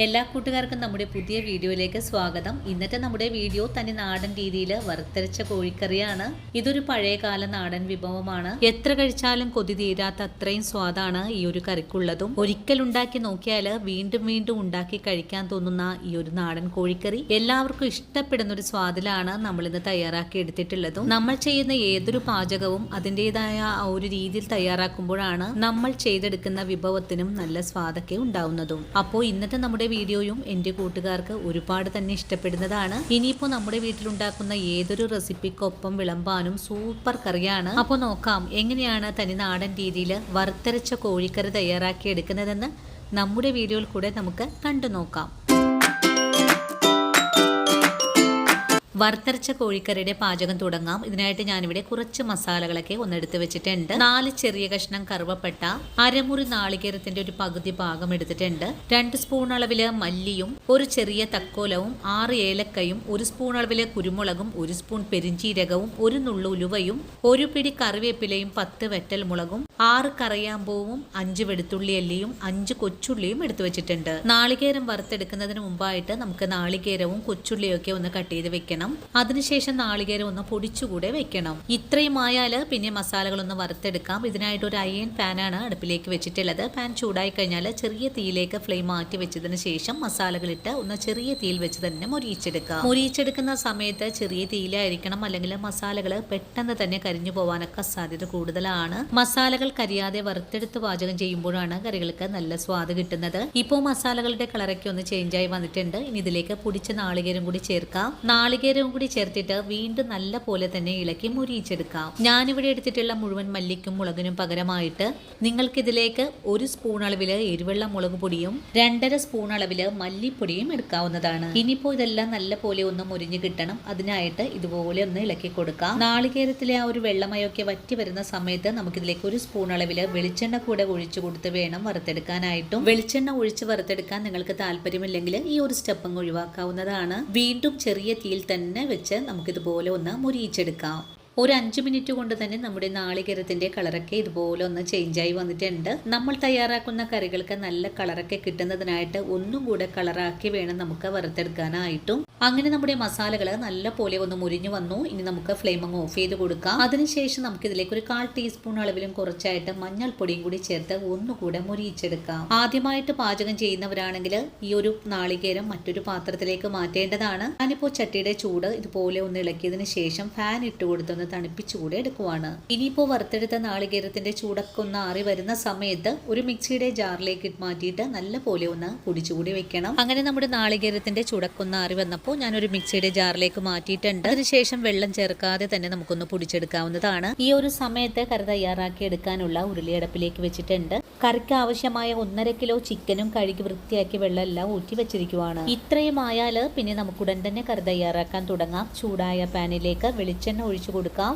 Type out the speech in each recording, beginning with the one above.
എല്ലാ കൂട്ടുകാർക്കും നമ്മുടെ പുതിയ വീഡിയോയിലേക്ക് സ്വാഗതം. ഇന്നത്തെ നമ്മുടെ വീഡിയോ തനി നാടൻ രീതിയിൽ വറുത്തരച്ച കോഴിക്കറിയാണ്. ഇതൊരു പഴയകാല നാടൻ വിഭവമാണ്. എത്ര കഴിച്ചാലും കൊതി തീരാത്ത അത്രയും സ്വാദാണ് ഈ ഒരു കറിക്കുള്ളതും. ഒരിക്കൽ ഉണ്ടാക്കി നോക്കിയാൽ വീണ്ടും വീണ്ടും ഉണ്ടാക്കി കഴിക്കാൻ തോന്നുന്ന ഈ ഒരു നാടൻ കോഴിക്കറി എല്ലാവർക്കും ഇഷ്ടപ്പെടുന്ന ഒരു സ്വാദിലാണ് നമ്മൾ ഇന്ന് തയ്യാറാക്കി എടുത്തിട്ടുള്ളതും. നമ്മൾ ചെയ്യുന്ന ഏതൊരു പാചകവും അതിൻ്റെതായ ആ ഒരു രീതിയിൽ തയ്യാറാക്കുമ്പോഴാണ് നമ്മൾ ചെയ്തെടുക്കുന്ന വിഭവത്തിനും നല്ല സ്വാദൊക്കെ ഉണ്ടാവുന്നതും. അപ്പോൾ ഇന്നത്തെ നമ്മുടെ വീഡിയോയും എൻ്റെ കൂട്ടുകാർക്ക് ഒരുപാട് തന്നെ ഇഷ്ടപ്പെടുന്നതാണ്. ഇനിയിപ്പോൾ നമ്മുടെ വീട്ടിലുണ്ടാക്കുന്ന ഏതൊരു റെസിപ്പിക്കൊപ്പം വിളമ്പാനും സൂപ്പർ കറിയാണ്. അപ്പോൾ നോക്കാം എങ്ങനെയാണ് തനി നാടൻ രീതിയിൽ വറുത്തരച്ച കോഴിക്കറി തയ്യാറാക്കി എടുക്കുന്നതെന്ന് നമ്മുടെ വീഡിയോയിൽ കൂടെ നമുക്ക് കണ്ടു നോക്കാം. വറുത്തരച്ച കോഴിക്കറിയുടെ പാചകം തുടങ്ങാം. ഇതിനായിട്ട് ഞാനിവിടെ കുറച്ച് മസാലകളൊക്കെ ഒന്നെടുത്ത് വെച്ചിട്ടുണ്ട്. 4 ചെറിയ കഷ്ണം കറുവപ്പട്ട, അരമുറി നാളികേരത്തിന്റെ ഒരു പകുതി ഭാഗം എടുത്തിട്ടുണ്ട്. 2 സ്പൂൺ അളവില് മല്ലിയും 1 ചെറിയ തക്കോലവും 6 ഏലക്കയും 1 സ്പൂൺ അളവില് കുരുമുളകും 1 സ്പൂൺ പെരിഞ്ചീരകവും 1 നുള്ളു ഉലുവയും 1 പിടി കറിവേപ്പിലയും 10 വെറ്റൽ മുളകും 6 കറിയാമ്പൂവും 5 വെളുത്തുള്ളി അല്ലിയും 5 കൊച്ചുള്ളിയും എടുത്തു വെച്ചിട്ടുണ്ട്. നാളികേരം വറുത്തെടുക്കുന്നതിന് മുമ്പായിട്ട് നമുക്ക് നാളികേരവും കൊച്ചുള്ളിയും ഒക്കെ ഒന്ന് കട്ട് ചെയ്ത് വെക്കണം. അതിനുശേഷം നാളികേരം ഒന്ന് പൊടിച്ചുകൂടെ വെക്കണം. ഇത്രയും ആയാൽ പിന്നെ മസാലകളൊന്ന് വറുത്തെടുക്കാം. ഇതിനായിട്ട് ഒരു അയൺ പാനാണ് അടുപ്പിലേക്ക് വെച്ചിട്ടുള്ളത്. പാൻ ചൂടായി കഴിഞ്ഞാൽ ചെറിയ തീയിലേക്ക് ഫ്ലെയിം മാറ്റി വെച്ചതിന് ശേഷം മസാലകളിട്ട് ഒന്ന് ചെറിയ തീയിൽ വെച്ച് തന്നെ മൊരിയിച്ചെടുക്കാം. മൊരിയിച്ചെടുക്കുന്ന സമയത്ത് ചെറിയ തീയിലായിരിക്കണം, അല്ലെങ്കിൽ മസാലകൾ പെട്ടെന്ന് തന്നെ കരിഞ്ഞു പോവാനൊക്കെ സാധ്യത കൂടുതലാണ്. മസാലകൾ കരിയാതെ വറുത്തെടുത്ത് പാചകം ചെയ്യുമ്പോഴാണ് കറികൾക്ക് നല്ല സ്വാദ് കിട്ടുന്നത്. ഇപ്പോൾ മസാലകളുടെ കളറൊക്കെ ഒന്ന് ചേഞ്ചായി വന്നിട്ടുണ്ട്. ഇനി ഇതിലേക്ക് പൊടിച്ച നാളികേരം കൂടി ചേർക്കാം. നാളികേരം കൂടി ചേർത്തിട്ട് വീണ്ടും നല്ല പോലെ തന്നെ ഇളക്കി മുരിയിച്ചെടുക്കാം. ഞാനിവിടെ എടുത്തിട്ടുള്ള മുഴുവൻ മല്ലിക്കും മുളകിനും പകരമായിട്ട് നിങ്ങൾക്കിതിലേക്ക് 1 സ്പൂൺ അളവില് എരിവെള്ള മുളക് പൊടിയും 2.5 സ്പൂൺ അളവില് മല്ലിപ്പൊടിയും എടുക്കാവുന്നതാണ്. ഇനിയിപ്പോൾ ഇതെല്ലാം നല്ല പോലെ ഒന്ന് മുരിഞ്ഞു കിട്ടണം. അതിനായിട്ട് ഇതുപോലെ ഒന്ന് ഇളക്കി കൊടുക്കാം. നാളികേരത്തിലെ ആ ഒരു വെള്ളമയൊക്കെ വറ്റി വരുന്ന സമയത്ത് നമുക്കിതിലേക്ക് 1 സ്പൂൺ അളവില് വെളിച്ചെണ്ണ കൂടെ ഒഴിച്ചു കൊടുത്ത് വേണം വറുത്തെടുക്കാനായിട്ടും. വെളിച്ചെണ്ണ ഒഴിച്ച് വറുത്തെടുക്കാൻ നിങ്ങൾക്ക് താല്പര്യമില്ലെങ്കിൽ ഈ ഒരു സ്റ്റെപ്പ് ഒഴിവാക്കാവുന്നതാണ്. വീണ്ടും ചെറിയ തീയിൽ തന്നെ വെച്ച് നമുക്കിതുപോലെ ഒന്ന് മുരിയിച്ചെടുക്കാം. ഒരു 5 മിനിറ്റ് കൊണ്ട് തന്നെ നമ്മുടെ നാളികേരത്തിന്റെ കളറൊക്കെ ഇതുപോലെ ഒന്ന് ചേഞ്ചായി വന്നിട്ടുണ്ട്. നമ്മൾ തയ്യാറാക്കുന്ന കറികൾക്ക് നല്ല കളറൊക്കെ കിട്ടുന്നതിനായിട്ട് ഒന്നും കൂടെ കളറാക്കി വേണം നമുക്ക് വറുത്തെടുക്കാനായിട്ടും. അങ്ങനെ നമ്മുടെ മസാലകൾ നല്ല പോലെ ഒന്ന് മുരിഞ്ഞു വന്നു. ഇനി നമുക്ക് ഫ്ലെയിം അങ്ങ് ഓഫ് ചെയ്ത് കൊടുക്കാം. അതിനുശേഷം നമുക്ക് ഇതിലേക്ക് ഒരു 1/4 ടീസ്പൂൺ അളവിലും കുറച്ചായിട്ട് മഞ്ഞൾപ്പൊടിയും കൂടി ചേർത്ത് ഒന്നുകൂടെ മുരിയിച്ചെടുക്കാം. ആദ്യമായിട്ട് പാചകം ചെയ്യുന്നവരാണെങ്കിൽ ഈ ഒരു നാളികേരം മറ്റൊരു പാത്രത്തിലേക്ക് മാറ്റേണ്ടതാണ്. ഞാനിപ്പോൾ ചട്ടിയുടെ ചൂട് ഇതുപോലെ ഒന്ന് ഇളക്കിയതിന് ശേഷം ഫാൻ ഇട്ട് കൊടുത്തൊന്ന് തണുപ്പിച്ചുകൂടെ എടുക്കുവാണ്. ഇനിയിപ്പോൾ വറുത്തെടുത്ത നാളികേരത്തിന്റെ ചൂടൊക്കെ ഒന്ന് ആറി വരുന്ന സമയത്ത് ഒരു മിക്സിയുടെ ജാറിലേക്ക് മാറ്റിയിട്ട് നല്ല പോലെ ഒന്ന് പൊടിച്ചുകൂടി വെക്കണം. അങ്ങനെ നമ്മുടെ നാളികേരത്തിന്റെ ചൂടൊക്കെ ഒന്ന് ആറി വന്നപ്പോൾ ഞാനൊരു മിക്സിയുടെ ജാറിലേക്ക് മാറ്റിയിട്ടുണ്ട്. അതിനുശേഷം വെള്ളം ചേർക്കാതെ തന്നെ നമുക്കൊന്ന് പൊടിച്ചെടുക്കാവുന്നതാണ്. ഈ ഒരു സമയത്ത് കറി തയ്യാറാക്കി എടുക്കാനുള്ള ഉരുളി അടുപ്പിലേക്ക് വെച്ചിട്ടുണ്ട്. കറിക്ക് ആവശ്യമായ 1.5 കിലോ ചിക്കനും കഴുകി വൃത്തിയാക്കി വെള്ളം എല്ലാം ഊറ്റി വെച്ചിരിക്കുവാണ്. ഇത്രയും ആയാൽ പിന്നെ നമുക്ക് ഉടൻ തന്നെ കറി തയ്യാറാക്കാൻ തുടങ്ങാം. ചൂടായ പാനിലേക്ക് വെളിച്ചെണ്ണ ഒഴിച്ചു കൊടുക്കാം.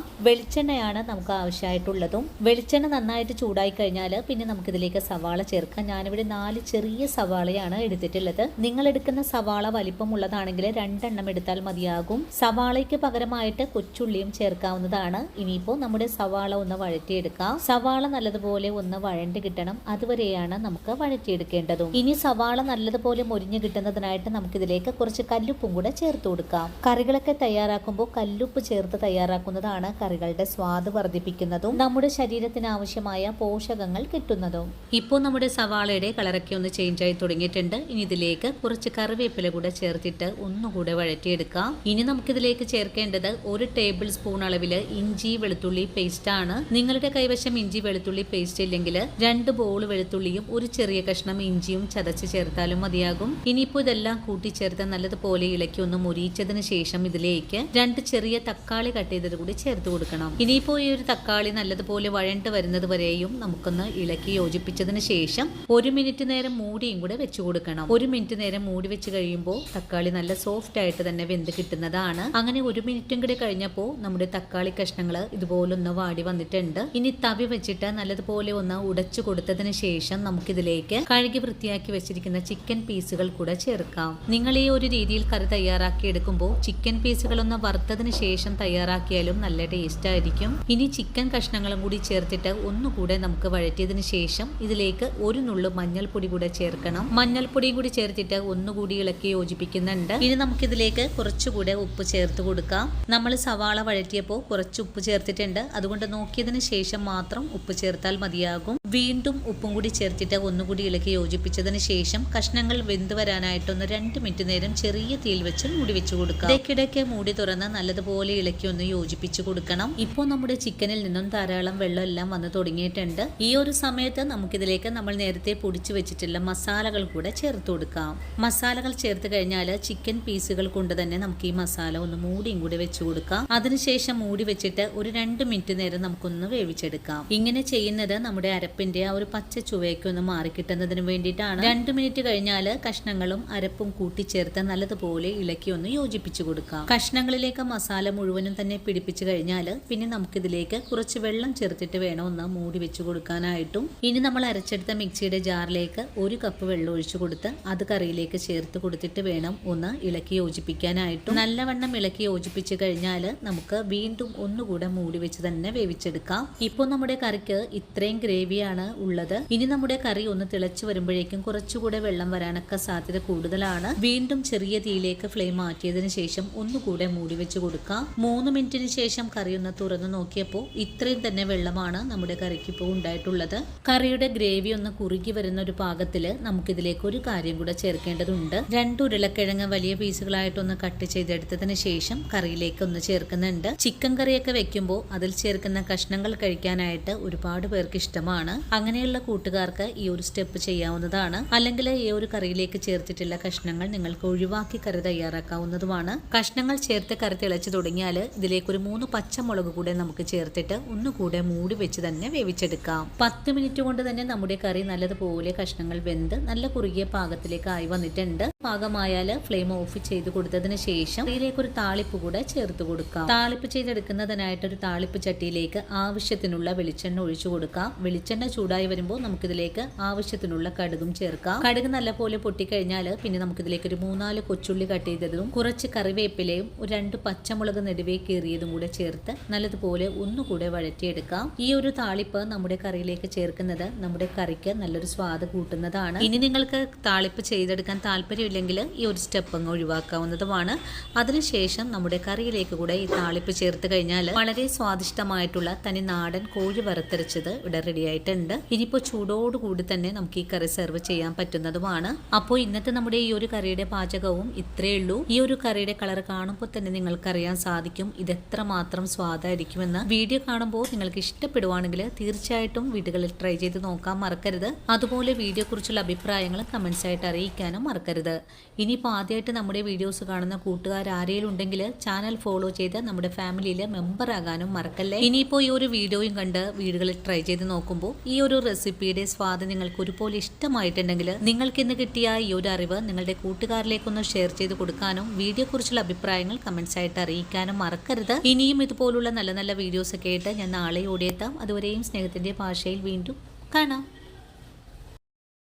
വെളിച്ചെണ്ണയാണ് നമുക്ക് ആവശ്യമായിട്ടുള്ളതും. വെളിച്ചെണ്ണ നന്നായിട്ട് ചൂടായി കഴിഞ്ഞാൽ പിന്നെ നമുക്കിതിലേക്ക് സവാള ചേർക്കാം. ഞാനിവിടെ 4 ചെറിയ സവാളയാണ് എടുത്തിട്ടുള്ളത്. നിങ്ങൾ എടുക്കുന്ന സവാള വലിപ്പമുള്ളതാണെങ്കിൽ 2 എണ്ണം എടുത്താൽ മതിയാകും. സവാളയ്ക്ക് പകരമായിട്ട് കൊച്ചുള്ളിയും ചേർക്കാവുന്നതാണ്. ഇനിയിപ്പോൾ നമ്മുടെ സവാള ഒന്ന് വഴറ്റിയെടുക്കാം. സവാള നല്ലതുപോലെ ഒന്ന് വഴണ്ട് കിട്ടണം. അതുവരെയാണ് നമുക്ക് വഴറ്റിയെടുക്കേണ്ടതും. ഇനി സവാള നല്ലതുപോലെ മൊരിഞ്ഞു കിട്ടുന്നതിനായിട്ട് നമുക്കിതിലേക്ക് കുറച്ച് കല്ലുപ്പും കൂടെ ചേർത്ത് കൊടുക്കാം. കറികളൊക്കെ തയ്യാറാക്കുമ്പോൾ കല്ലുപ്പ് ചേർത്ത് തയ്യാറാക്കുന്നതാണ് കറികളുടെ സ്വാദ് വർദ്ധിപ്പിക്കുന്നതും നമ്മുടെ ശരീരത്തിന് ആവശ്യമായ പോഷകങ്ങൾ കിട്ടുന്നതും. ഇപ്പോൾ നമ്മുടെ സവാളയുടെ കളറൊക്കെ ഒന്ന് ചേഞ്ചായി തുടങ്ങിയിട്ടുണ്ട്. ഇനി ഇതിലേക്ക് കുറച്ച് കറിവേപ്പില കൂടെ ചേർത്തിട്ട് ഒന്നുകൂടെ വഴറ്റിയെടുക്കാം. ഇനി നമുക്കിതിലേക്ക് ചേർക്കേണ്ടത് 1 ടേബിൾ സ്പൂൺ അളവില് ഇഞ്ചി വെളുത്തുള്ളി പേസ്റ്റ് ആണ്. നിങ്ങളുടെ കൈവശം ഇഞ്ചി വെളുത്തുള്ളി പേസ്റ്റ് ഇല്ലെങ്കിൽ 2 ബോൾ വെളുത്തുള്ളിയും 1 ചെറിയ കഷ്ണം ഇഞ്ചിയും ചതച്ച് ചേർത്താലും മതിയാകും. ഇനിയിപ്പോൾ ഇതെല്ലാം കൂട്ടിച്ചേർത്ത് നല്ലതുപോലെ ഇളക്കി ഒന്ന് മുരിയിച്ചതിന് ശേഷം ഇതിലേക്ക് 2 ചെറിയ തക്കാളി കട്ട് ചെയ്തത് കൂടി ചേർത്ത് കൊടുക്കണം. ഇനിയിപ്പോൾ ഈ ഒരു തക്കാളി നല്ലതുപോലെ വഴണ്ട് വരുന്നത് വരെയും നമുക്കൊന്ന് ഇളക്കി യോജിപ്പിച്ചതിന് ശേഷം 1 മിനിറ്റ് നേരം മൂടിയും കൂടെ വെച്ചു കൊടുക്കണം. 1 മിനിറ്റ് നേരം മൂടി വെച്ച് കഴിയുമ്പോൾ തക്കാളി നല്ല സോഫ്റ്റ് ആയിട്ട് തന്നെ വെന്ത് കിട്ടുന്നതാണ്. അങ്ങനെ 1 മിനിറ്റും കൂടി കഴിഞ്ഞപ്പോൾ നമ്മുടെ തക്കാളി കഷ്ണങ്ങൾ ഇതുപോലൊന്ന് വാടി വന്നിട്ടുണ്ട്. ഇനി തവി വെച്ചിട്ട് നല്ലതുപോലെ ഒന്ന് ഉടച്ചു കൊടുത്തതിന് ശേഷം നമുക്കിതിലേക്ക് കഴുകി വൃത്തിയാക്കി വെച്ചിരിക്കുന്ന ചിക്കൻ പീസുകൾ കൂടെ ചേർക്കാം. നിങ്ങൾ ഈ ഒരു രീതിയിൽ കറി തയ്യാറാക്കി എടുക്കുമ്പോൾ ചിക്കൻ പീസുകൾ ഒന്ന് വറുത്തതിന് ശേഷം തയ്യാറാക്കിയാലും നല്ല ടേസ്റ്റ് ആയിരിക്കും. ഇനി ചിക്കൻ കഷ്ണങ്ങളും കൂടി ചേർത്തിട്ട് ഒന്നുകൂടെ നമുക്ക് വഴറ്റിയതിന് ശേഷം ഇതിലേക്ക് ഒരു നുള്ളു മഞ്ഞൾപ്പൊടി കൂടെ ചേർക്കണം. മഞ്ഞൾപ്പൊടിയും കൂടി ചേർത്തിട്ട് ഒന്നുകൂടി ഇളക്കി യോജിപ്പിക്കുന്നുണ്ട്. ഇനി നമുക്കിതിലേക്ക് കുറച്ചുകൂടെ ഉപ്പ് ചേർത്ത് കൊടുക്കാം. നമ്മൾ സവാള വഴറ്റിയപ്പോൾ കുറച്ച് ഉപ്പ് ചേർത്തിട്ടുണ്ട്. അതുകൊണ്ട് നോക്കിയതിന് ശേഷം മാത്രം ഉപ്പ് ചേർത്താൽ മതിയാകും. വീണ്ടും ഉപ്പും കൂടി ചേർത്തിട്ട് ഒന്നുകൂടി ഇളക്കി യോജിപ്പിച്ചതിന് ശേഷം കഷ്ണങ്ങൾ വെന്ത് വരാനായിട്ടൊന്ന് 2 മിനിറ്റ് നേരം ചെറിയ തീയിൽ വെച്ച് മൂടി വെച്ച് കൊടുക്കാം. ഇടയ്ക്കിടയ്ക്ക് മൂടി തുറന്ന് നല്ലതുപോലെ ഇളക്കി ഒന്ന് യോജിപ്പിച്ച് കൊടുക്കണം. ഇപ്പോൾ നമ്മുടെ ചിക്കനിൽ നിന്നും ധാരാളം വെള്ളം എല്ലാം വന്ന് തുടങ്ങിയിട്ടുണ്ട്. ഈ ഒരു സമയത്ത് നമുക്കിതിലേക്ക് നമ്മൾ നേരത്തെ പൊടിച്ചു വെച്ചിട്ടുള്ള മസാലകൾ കൂടെ ചേർത്ത് കൊടുക്കാം. മസാലകൾ ചേർത്ത് കഴിഞ്ഞാൽ ചിക്കൻ പീസുകൾ കൊണ്ട് തന്നെ നമുക്ക് ഈ മസാല ഒന്ന് മൂടിയും കൂടി വെച്ച് കൊടുക്കാം. അതിനുശേഷം മൂടി വെച്ചിട്ട് ഒരു 2 മിനിറ്റ് നേരം നമുക്കൊന്ന് വേവിച്ചെടുക്കാം. ഇങ്ങനെ ചെയ്യുന്നത് നമ്മുടെ അരപ്പിന്റെ ആ ഒരു പച്ച ചുവയൊക്കെ ഒന്ന് മാറിക്കിട്ടുന്നതിന് വേണ്ടിയിട്ടാണ്. 2 മിനിറ്റ് കഴിഞ്ഞാൽ കഷ്ണങ്ങളും അരപ്പും കൂട്ടിച്ചേർത്ത് നല്ലതുപോലെ ഇളക്കി ഒന്ന് യോജിപ്പിച്ചു കൊടുക്കാം. കഷ്ണങ്ങളിലേക്ക് മസാല മുഴുവനും തന്നെ പിടിപ്പിച്ചു കഴിഞ്ഞാൽ പിന്നെ നമുക്കിതിലേക്ക് കുറച്ച് വെള്ളം ചേർത്തിട്ട് വേണം ഒന്ന് മൂടി വെച്ച് കൊടുക്കാനായിട്ടും. ഇനി നമ്മൾ അരച്ചെടുത്ത മിക്സിയുടെ ജാറിലേക്ക് 1 കപ്പ് വെള്ളം ഒഴിച്ചു കൊടുത്ത് അത് കറിയിലേക്ക് ചേർത്ത് കൊടുത്തിട്ട് വേണം ഒന്ന് ഇളക്കി യോജിപ്പിക്കാനായിട്ടും. നല്ലവണ്ണം ഇളക്കി യോജിപ്പിച്ചു കഴിഞ്ഞാൽ നമുക്ക് വീണ്ടും ഒന്നുകൂടെ മൂടി വെച്ച് തന്നെ വേവിച്ചെടുക്കാം. ഇപ്പോൾ നമ്മുടെ കറിക്ക് ഇത്രയും ഗ്രേവിയാണ് ഉള്ളത്. ഇനി നമ്മുടെ കറി ഒന്ന് തിളച്ചു വരുമ്പോഴേക്കും കുറച്ചുകൂടെ വെള്ളം വരാനൊക്കെ സാധ്യത കൂടുതലാണ്. വീണ്ടും ചെറിയ തീയിലേക്ക് ഫ്ലെയിം മാറ്റിയതിനു ശേഷം ഒന്നുകൂടെ മൂടി വെച്ച് കൊടുക്കാം. 3 മിനിറ്റിന് ശേഷം കറി ഒന്ന് തുറന്നു നോക്കിയപ്പോൾ ഇത്രയും തന്നെ വെള്ളമാണ് നമ്മുടെ കറിക്ക് ഇപ്പോൾ ഉണ്ടായിട്ടുള്ളത്. കറിയുടെ ഗ്രേവി ഒന്ന് കുറുകി വരുന്ന ഒരു പാകത്തില് നമുക്കിതിലേക്ക് ഒരു കാര്യം കൂടെ ചേർക്കേണ്ടതുണ്ട്. 2 ഉരുളക്കിഴങ്ങ് വലിയ പീസുകളായിട്ടൊന്ന് കട്ട് ചെയ്തെടുത്തതിന് ശേഷം കറിയിലേക്ക് ഒന്ന് ചേർക്കുന്നുണ്ട്. ചിക്കൻ കറിയൊക്കെ വെക്കുമ്പോൾ അതിൽ ചേർക്കുന്ന കഷ്ണങ്ങൾ കഴിക്കാനായിട്ട് ഒരുപാട് പേർക്ക് ഇഷ്ടമാണ്. അങ്ങനെയുള്ള കൂട്ടുകാർക്ക് ഈ ഒരു സ്റ്റെപ്പ് ചെയ്യാവുന്നതാണ്. അല്ലെങ്കിൽ ഈ ഒരു കറിയിലേക്ക് ചേർത്തിട്ടുള്ള കഷ്ണങ്ങൾ നിങ്ങൾക്ക് ഒഴിവാക്കി കറി തയ്യാറാക്കാവുന്നതുമാണ്. കഷ്ണങ്ങൾ ചേർത്ത് കറി തിളച്ചു തുടങ്ങിയാൽ ഇതിലേക്ക് ഒരു 3 പച്ചമുളക് കൂടെ നമുക്ക് ചേർത്തിട്ട് ഒന്നുകൂടെ മൂടി വെച്ച് തന്നെ വേവിച്ചെടുക്കാം. 10 മിനിറ്റ് കൊണ്ട് തന്നെ നമ്മുടെ കറി നല്ലതുപോലെ കഷ്ണങ്ങൾ വെന്ത് നല്ല കുറുകിയ പാകത്തിലേക്ക് ആയി വന്നിട്ടുണ്ട്. പാകമായാൽ ഫ്ലെയിം ഓഫ് ചെയ്ത് കൊടുത്തതിന് ശേഷം ഇതിലേക്ക് ഒരു താളിപ്പ് കൂടെ ചേർത്ത് കൊടുക്കാം. താളിപ്പ് ചെയ്തെടുക്കുന്നതിനായിട്ട് ഒരു താളിപ്പ് ചട്ടിയിലേക്ക് ആവശ്യത്തിനുള്ള വെളിച്ചെണ്ണ ഒഴിച്ചു കൊടുക്കാം. വെളിച്ചെണ്ണ ചൂടായി വരുമ്പോൾ നമുക്കിതിലേക്ക് ആവശ്യത്തിനുള്ള കടുകും ചേർക്കാം. കടുക് നല്ലപോലെ പൊട്ടിക്കഴിഞ്ഞാൽ പിന്നെ നമുക്കിതിലേക്ക് ഒരു 3-4 കൊച്ചുള്ളി കട്ട് ചെയ്തതും കുറച്ച് കറിവേപ്പിലയും ഒരു 2 പച്ചമുളക് നെടുവേ കീറിയതും കൂടെ ചേർത്ത് നല്ലതുപോലെ ഒന്നുകൂടെ വഴറ്റിയെടുക്കാം. ഈ ഒരു താളിപ്പ് നമ്മുടെ കറിയിലേക്ക് ചേർക്കുന്നത് നമ്മുടെ കറിക്ക് നല്ലൊരു സ്വാദ് കൂട്ടുന്നതാണ്. ഇനി നിങ്ങൾക്ക് താളിപ്പ് ചെയ്തെടുക്കാൻ താല്പര്യമില്ലെങ്കിൽ ഈ ഒരു സ്റ്റെപ്പ് അങ്ങ് ഒഴിവാക്കാവുന്നതുമാണ്. അതിനുശേഷം നമ്മുടെ കറിയിലേക്ക് കൂടെ ഈ താളിപ്പ് ചേർത്ത് കഴിഞ്ഞാൽ വളരെ സ്വാദിഷ്ടമായിട്ടുള്ള തനി നാടൻ കോഴി വറുത്തരച്ചത് ഇവിടെ റെഡി ആയിട്ടുണ്ട്. ഇനിയിപ്പോൾ ചൂടോടുകൂടി തന്നെ നമുക്ക് ഈ കറി സെർവ് ചെയ്യാൻ പറ്റുന്നതുമാണ്. അപ്പോൾ ഇന്നത്തെ നമ്മുടെ ഈ ഒരു കറിയുടെ പാചകവും ഇത്രയേ ഉള്ളൂ. ഈ ഒരു കറിയുടെ കളർ കാണുമ്പോൾ തന്നെ നിങ്ങൾക്ക് അറിയാൻ സാധിക്കും ഇത് എത്രമാത്രം സ്വാദായിരിക്കുമെന്ന്. വീഡിയോ കാണുമ്പോൾ നിങ്ങൾക്ക് ഇഷ്ടപ്പെടുവാണെങ്കിൽ തീർച്ചയായിട്ടും വീടുകളിൽ ട്രൈ ചെയ്ത് നോക്കാൻ മറക്കരുത്. അതുപോലെ വീഡിയോ കുറിച്ചുള്ള അഭിപ്രായങ്ങൾ കമന്റ്സ് ആയിട്ട് അറിയിക്കാനും മറക്കരുത്. ഇനിയിപ്പോൾ ആദ്യമായിട്ട് നമ്മുടെ വീഡിയോസ് കാണുന്ന കൂട്ടുകാർ ആരെങ്കിലും ഉണ്ടെങ്കിൽ ചാനൽ ഫോളോ ചെയ്ത് നമ്മുടെ ഫാമിലിയിൽ മെമ്പർ ആകാനും മറക്കല്ലേ. ഇനിയിപ്പോൾ ഈ ഒരു വീഡിയോയും കണ്ട് വീടുകളിൽ ട്രൈ ചെയ്ത് നോക്കുമ്പോൾ ഈ ഒരു റെസിപ്പിയുടെ സ്വാദ് നിങ്ങൾക്ക് ഒരുപോലെ ഇഷ്ടമായിട്ടുണ്ടെങ്കിൽ നിങ്ങൾക്ക് ഇന്ന് കിട്ടിയ ഈ ഒരു അറിവ് നിങ്ങളുടെ കൂട്ടുകാരിലേക്കൊന്ന് ഷെയർ ചെയ്ത് കൊടുക്കാനും വീഡിയോ കുറിച്ചുള്ള അഭിപ്രായങ്ങൾ കമന്റ്സ് ആയിട്ട് അറിയിക്കാനും മറക്കരുത്. ഇനിയും ഇതുപോലുള്ള നല്ല നല്ല വീഡിയോസ് ഒക്കെ ആയിട്ട് ഞാൻ നാളെ ഓടിയെത്താം. അതുവരെയും സ്നേഹത്തിന്റെ ഭാഷയിൽ വീണ്ടും കാണാം.